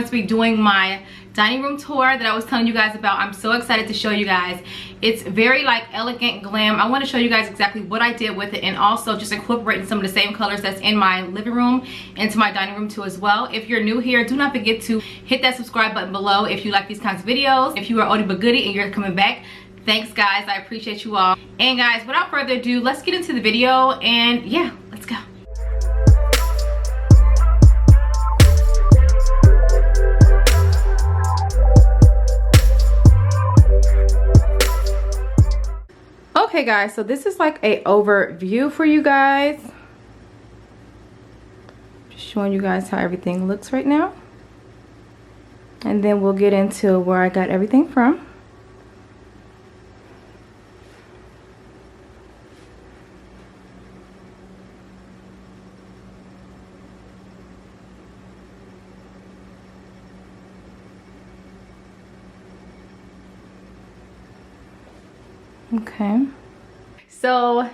going to be doing my dining room tour that I was telling you guys about. I'm so excited to show you guys. It's very like elegant glam. I want to show you guys exactly what I did with it, and also just incorporating some of the same colors that's in my living room into my dining room too as well. If you're new here, do not forget to hit that subscribe button below if you like these kinds of videos. If you are oldie but goodie and you're coming back, thanks guys, I appreciate you all. And guys, without further ado, let's get into the video, and yeah, let's go. Okay guys, so this is like a overview for you guys. Just showing you guys how everything looks right now. And then we'll get into where I got everything from. Okay, so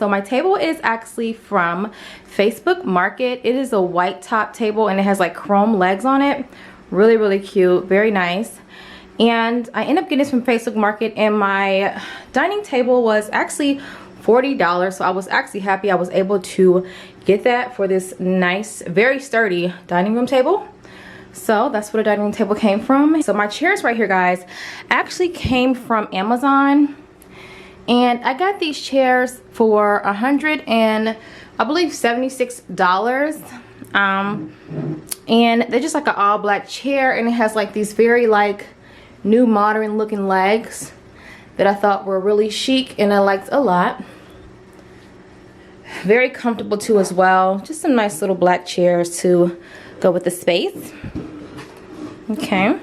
my table is actually from Facebook Market. It is a white top table and it has like chrome legs on it. Really cute, very nice. And I ended up getting this from Facebook Market, and my dining table was actually $40, so I was actually happy I was able to get that for this nice, very sturdy dining room table. So that's where the dining room table came from. So my chairs right here, guys, actually came from Amazon. And I got these chairs for $176. And they're just like an all black chair, and it has like these very like new modern looking legs that I thought were really chic and I liked a lot. Very comfortable too as well. Just some nice little black chairs to go with the space. Okay,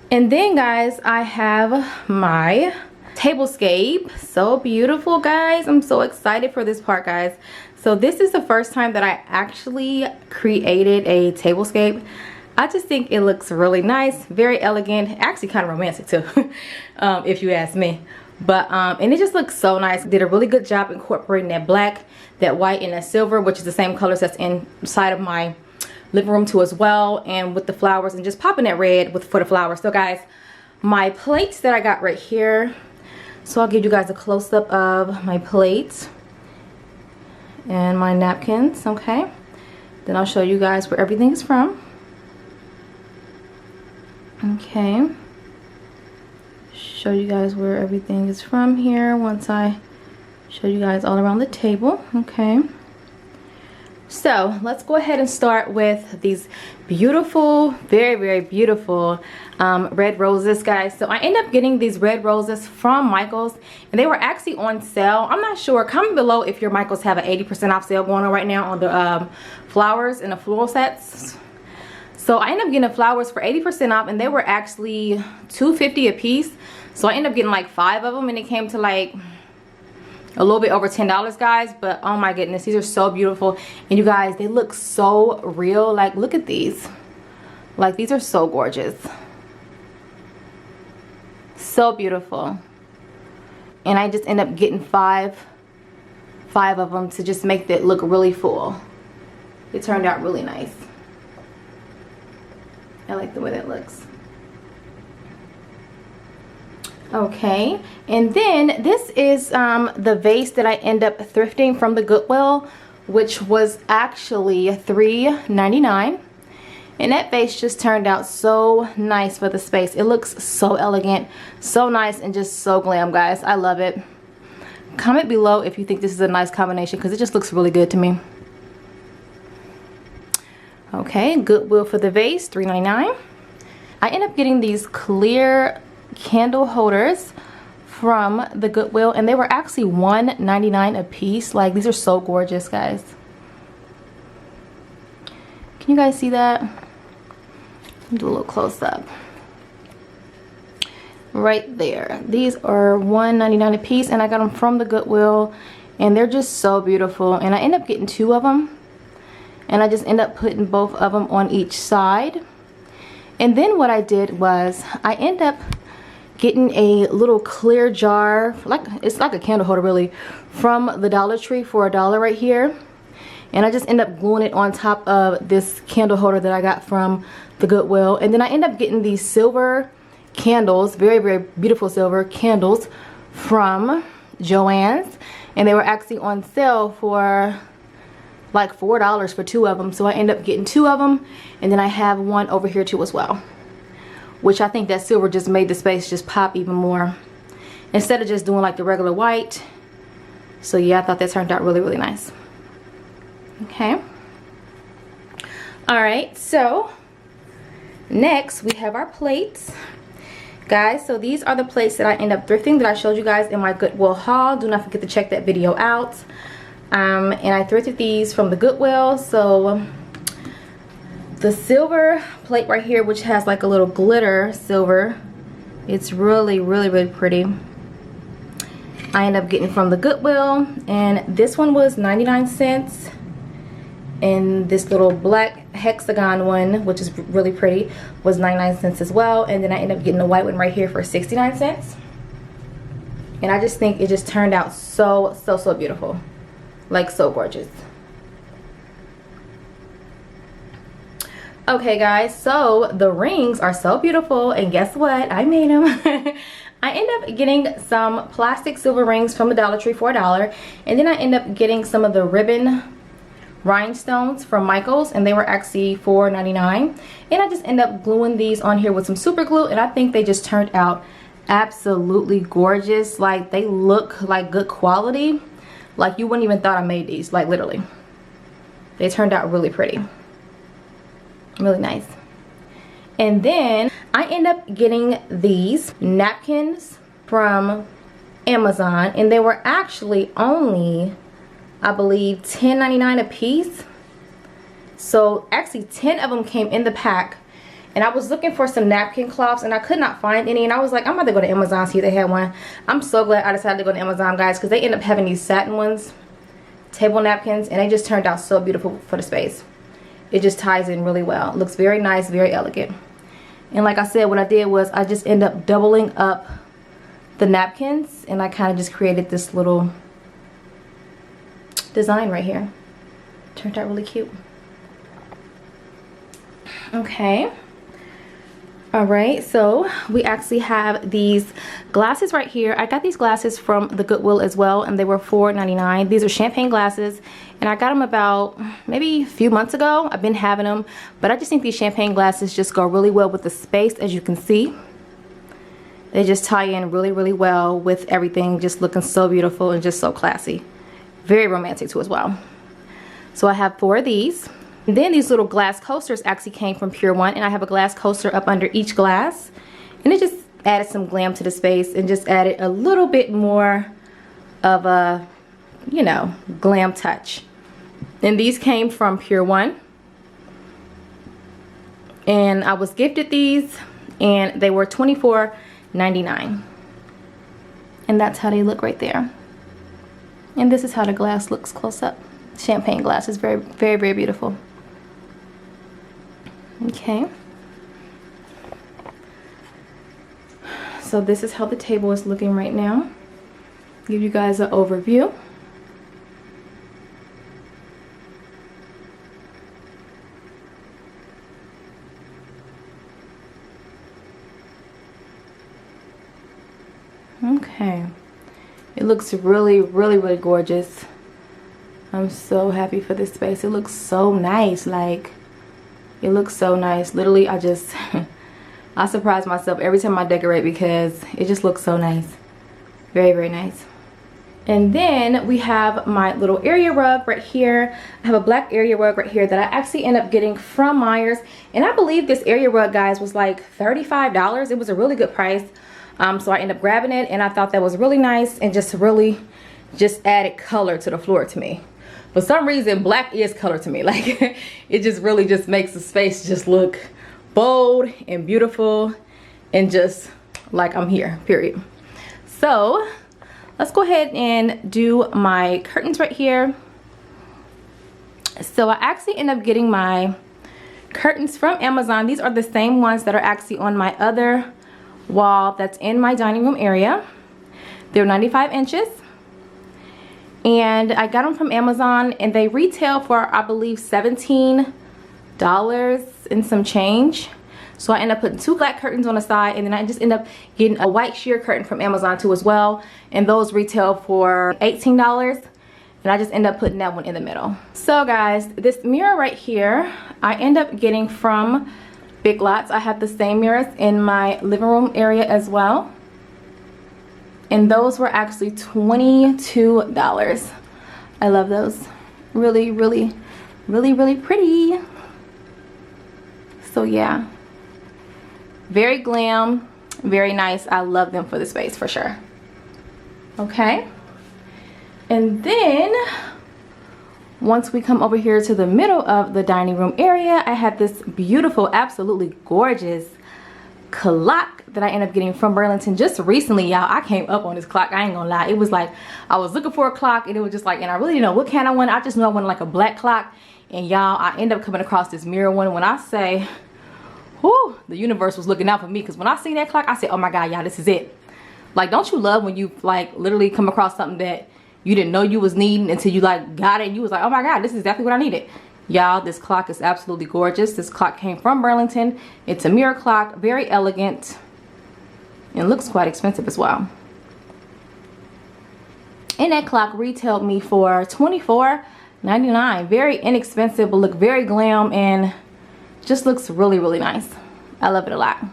and then guys, I have my tablescape. So beautiful, guys. I'm so excited for this part, guys. So this is the first time that I actually created a tablescape. I just think it looks really nice, very elegant, actually kind of romantic too, if you ask me. But and it just looks so nice. Did a really good job incorporating that black, that white, and that silver, which is the same colors that's inside of my living room too as well, and with the flowers, and just popping that red for the flowers. So guys, my plates that I got right here, so I'll give you guys a close-up of my plates and my napkins. Okay, then I'll show you guys where everything is from. Okay, show you guys where everything is from here once I show you guys all around the table. Okay, so let's go ahead and start with these beautiful, very beautiful red roses, guys. So I ended up getting these red roses from Michael's, and they were actually on sale. I'm not sure, comment below if your Michael's have an 80% off sale going on right now on the flowers and the floral sets. So I ended up getting the flowers for 80% off, and they were actually $2.50 a piece. So I ended up getting like 5 of them, and it came to like a little bit over $10, guys. But oh my goodness, these are so beautiful, and you guys, they look so real. Like, look at these. Like, these are so gorgeous, so beautiful. And I just end up getting five of them to just make it look really full. It turned out really nice. I like the way that looks. Okay, and then this is the vase that I end up thrifting from the Goodwill, which was actually $3.99. And that vase just turned out so nice for the space. It looks so elegant, so nice, and just so glam, guys. I love it. Comment below if you think this is a nice combination, because it just looks really good to me. Okay, Goodwill for the vase, $3.99. I end up getting these clear candle holders from the Goodwill, and they were actually $1.99 a piece. Like, these are so gorgeous, guys. Can you guys see that? Do a little close up. Right there. These are $1.99 a piece, and I got them from the Goodwill, and they're just so beautiful. And I end up getting 2 of them, and I just end up putting both of them on each side. And then what I did was I end up getting a little clear jar, like it's like a candle holder really, from the Dollar Tree for $1 right here. and I just end up gluing it on top of this candle holder that I got from the Goodwill. And then I end up getting these silver candles, very, very beautiful silver candles from Joann's, and they were actually on sale for like $4 for 2 of them. So I end up getting 2 of them, and then I have one over here too as well, which I think that silver just made the space just pop even more instead of just doing like the regular white. So yeah, I thought that turned out really, really nice. Okay. All right, so next we have our plates, guys. So these are the plates that I end up thrifting that I showed you guys in my Goodwill haul. Do not forget to check that video out. And I thrifted these from the Goodwill. So the silver plate right here, which has like a little glitter silver, it's really, really, really pretty. I ended up getting from the Goodwill, and this one was 99 cents. And this little black hexagon one, which is really pretty, was 99 cents as well. And then I ended up getting the white one right here for 69 cents. And I just think it just turned out so, so, so beautiful. Like, so gorgeous. Okay, guys, so the rings are so beautiful, and guess what? I made them. I end up getting some plastic silver rings from the Dollar Tree for $1, and then I end up getting some of the ribbon rhinestones from Michael's, and they were actually $4.99. And I just end up gluing these on here with some super glue, and I think they just turned out absolutely gorgeous. Like, they look like good quality. Like, you wouldn't even thought I made these, like, literally. They turned out really pretty. Really nice. And then I end up getting these napkins from Amazon, and they were actually only, I believe, $10.99 a piece. So actually 10 of them came in the pack, and I was looking for some napkin cloths and I could not find any, and I was like, I'm about to go to Amazon, see if they had one. I'm so glad I decided to go to Amazon, guys, because they end up having these satin ones, table napkins, and they just turned out so beautiful for the space. It just ties in really well. It looks very nice, very elegant. And like I said, what I did was I just end up doubling up the napkins, and I kind of just created this little design right here. Turned out really cute. Okay. All right, so we actually have these glasses right here. I got these glasses from the Goodwill as well, and they were $4.99. These are champagne glasses, and I got them about maybe a few months ago. I've been having them, but I just think these champagne glasses just go really well with the space, as you can see. They just tie in really, really well with everything, just looking so beautiful and just so classy. Very romantic too as well. So I have 4 of these. And then these little glass coasters actually came from Pure One, and I have a glass coaster up under each glass, and it just added some glam to the space and just added a little bit more of a, you know, glam touch. And these came from Pure One, and I was gifted these, and they were $24.99. And that's how they look right there. And this is how the glass looks close up. Champagne glass is very, very, very beautiful. Okay, so this is how the table is looking right now. Give you guys an overview. Okay, it looks really, really, really gorgeous. I'm so happy for this space. It looks so nice. Like, it looks so nice. Literally, I just I surprise myself every time I decorate because it just looks so nice. Very, very nice. And then we have my little area rug right here. I have a black area rug right here that I actually end up getting from Myers, and I believe this area rug, guys, was like $35. It was a really good price. So I ended up grabbing it, and I thought that was really nice and just really just added color to the floor to me. For some reason, black is color to me. Like, it just really just makes the space just look bold and beautiful and just like I'm here, period. So let's go ahead and do my curtains right here. So I actually end up getting my curtains from Amazon. These are the same ones that are actually on my other wall that's in my dining room area. They're 95 inches. and I got them from Amazon, and they retail for, I believe, $17 and some change. So I end up putting 2 black curtains on the side, and then I just end up getting a white sheer curtain from Amazon too as well, and those retail for $18, and I just end up putting that one in the middle. So guys, this mirror right here I end up getting from Big Lots. I have the same mirrors in my living room area as well, and those were actually $22. I love those. Really, really, really, really pretty. So yeah, very glam, very nice. I love them for the space for sure. Okay, and then once we come over here to the middle of the dining room area, I have this beautiful, absolutely gorgeous clock that I ended up getting from Burlington just recently, y'all. I came up on this clock, I ain't gonna lie. It was like I was looking for a clock, and it was just like, and I really didn't know what kind I wanted. I just knew I wanted like a black clock, and y'all, I ended up coming across this mirror one. When I say, whoo, the universe was looking out for me, because when I seen that clock, I said, oh my god, y'all, this is it. Like, don't you love when you like literally come across something that you didn't know you was needing until you like got it, and you was like, oh my god, this is exactly what I needed. Y'all, this clock is absolutely gorgeous. This clock came from Burlington. It's a mirror clock, very elegant, and looks quite expensive as well. And that clock retailed me for $24.99. Very inexpensive, but look very glam, and just looks really, really nice. I love it a lot.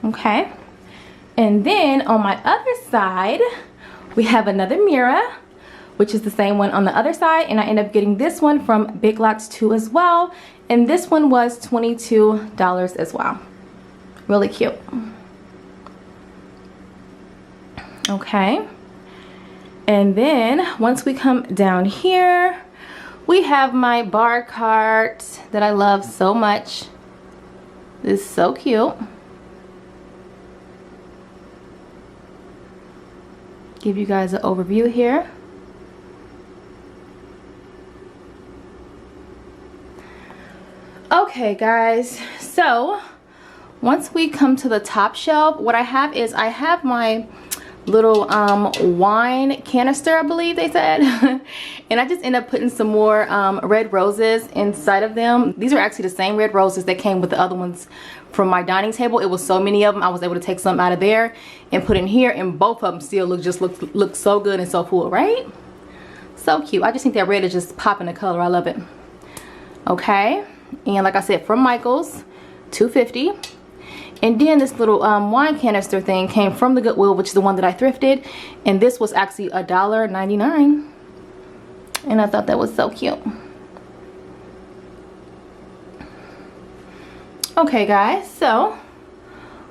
Okay, and then on my other side we have another mirror, which is the same one on the other side, and I end up getting this one from Big Lots too as well, and this one was $22 as well. Really cute. Okay, and then once we come down here, we have my bar cart that I love so much. This is so cute. Give you guys an overview here. Okay guys, so once we come to the top shelf, what I have is I have my little wine canister, I believe they said. And I just end up putting some more red roses inside of them. These are actually the same red roses that came with the other ones from my dining table. It was so many of them, I was able to take some out of there and put in here, and both of them still look so good and so full, right? So cute. I just think that red is just popping the color. I love it. Okay, and like I said, from Michael's, $2.50. And then this little wine canister thing came from the Goodwill, which is the one that I thrifted, and this was actually $1.99, and I thought that was so cute. Okay guys, so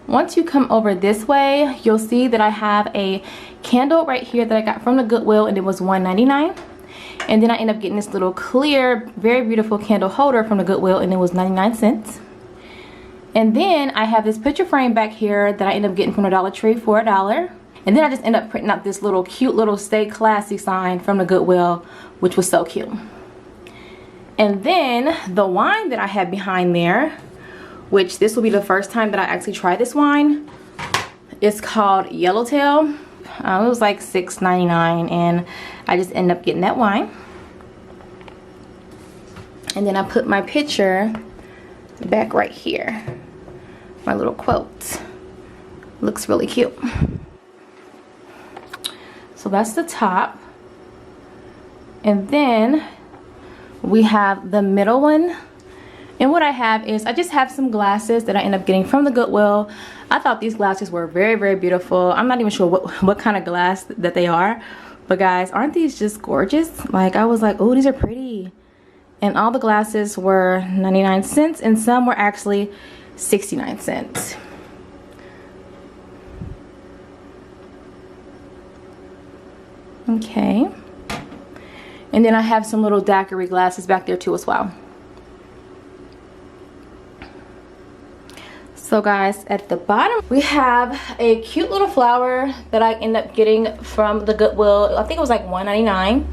once you come over this way, you'll see that I have a candle right here that I got from the Goodwill, and it was $1.99. And then I end up getting this little clear, very beautiful candle holder from the Goodwill, and it was 99 cents. And then I have this picture frame back here that I end up getting from the Dollar Tree for $1. And then I just end up printing out this little cute little Stay Classy sign from the Goodwill, which was so cute. And then the wine that I had behind there, which this will be the first time that I actually try this wine. It's called Yellowtail. It was like $6.99, and I just ended up getting that wine. And then I put my picture back right here. My little quote. Looks really cute. So that's the top. And then we have the middle one. And what I have is I just have some glasses that I end up getting from the Goodwill. I thought these glasses were very, very beautiful. I'm not even sure what kind of glass that they are. But guys, aren't these just gorgeous? Like, I was like, oh, these are pretty. And all the glasses were 99 cents, and some were actually 69 cents. Okay. And then I have some little daiquiri glasses back there too as well. So guys, at the bottom we have a cute little flower that I end up getting from the Goodwill. I think it was like $1.99.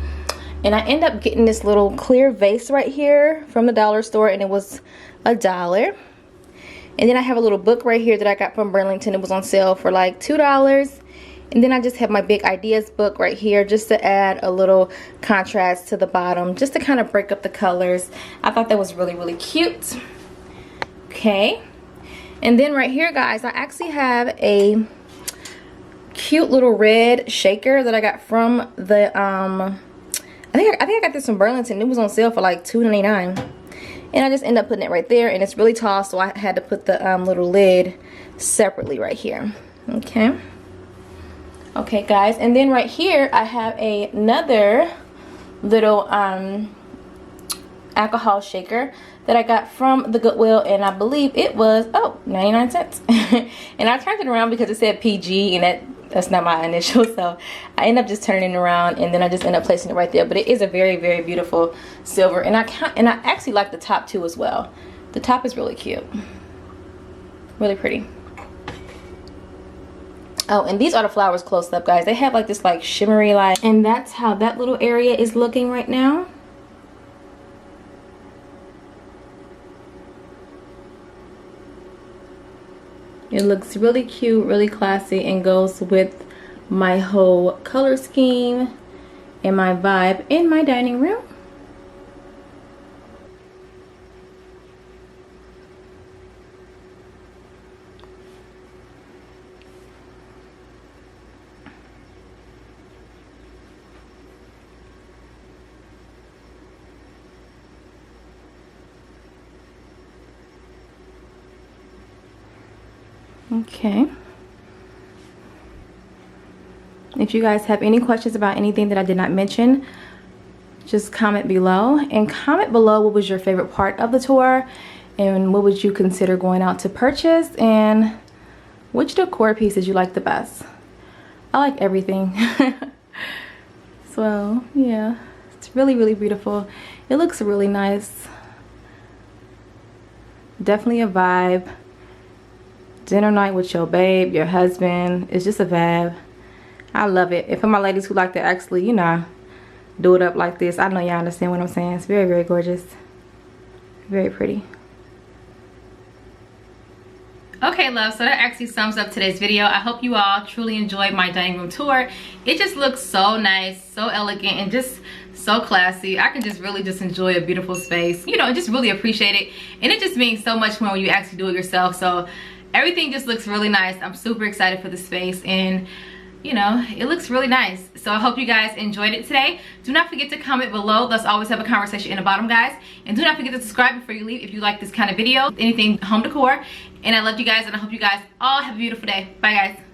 And I end up getting this little clear vase right here from the dollar store, and it was $1. And then I have a little book right here that I got from Burlington. It was on sale for like $2. And then I just have my big ideas book right here just to add a little contrast to the bottom, just to kind of break up the colors. I thought that was really, really cute. Okay. And then right here, guys, I actually have a cute little red shaker that I got from the, I think I got this from Burlington. It was on sale for like $2.99. And I just end up putting it right there, and it's really tall, so I had to put the little lid separately right here. Okay. Okay, guys, and then right here I have another little alcohol shaker that I got from the Goodwill, and I believe it was 99 cents. And I turned it around because it said PG, and that's not my initial, so I end up just turning it around, and then I just end up placing it right there. But it is a very, very beautiful silver, and I actually like the top too as well. The top is really cute, really pretty. Oh, and these are the flowers close up, guys. They have like this like shimmery light, and that's how that little area is looking right now. It looks really cute, really classy, and goes with my whole color scheme and my vibe in my dining room. Okay. If you guys have any questions about anything that I did not mention, just comment below, and comment below what was your favorite part of the tour, and what would you consider going out to purchase, and which decor pieces you like the best. I like everything. So yeah, it's really, really beautiful. It looks really nice. Definitely a vibe. Dinner night with your babe, your husband. It's just a vibe. I love it. And for my ladies who like to actually, you know, do it up like this, I know y'all understand what I'm saying. It's very, very gorgeous. Very pretty. Okay, love, so that actually sums up today's video. I hope you all truly enjoyed my dining room tour. It just looks so nice, so elegant, and just so classy. I can just really just enjoy a beautiful space, you know, and just really appreciate it. And it just means so much more when you actually do it yourself. So everything just looks really nice. I'm super excited for the space, and you know, it looks really nice. So I hope you guys enjoyed it today. Do not forget to comment below. Let's always have a conversation in the bottom, guys. And do not forget to subscribe before you leave if you like this kind of video, anything home decor. And I love you guys, and I hope you guys all have a beautiful day. Bye, guys.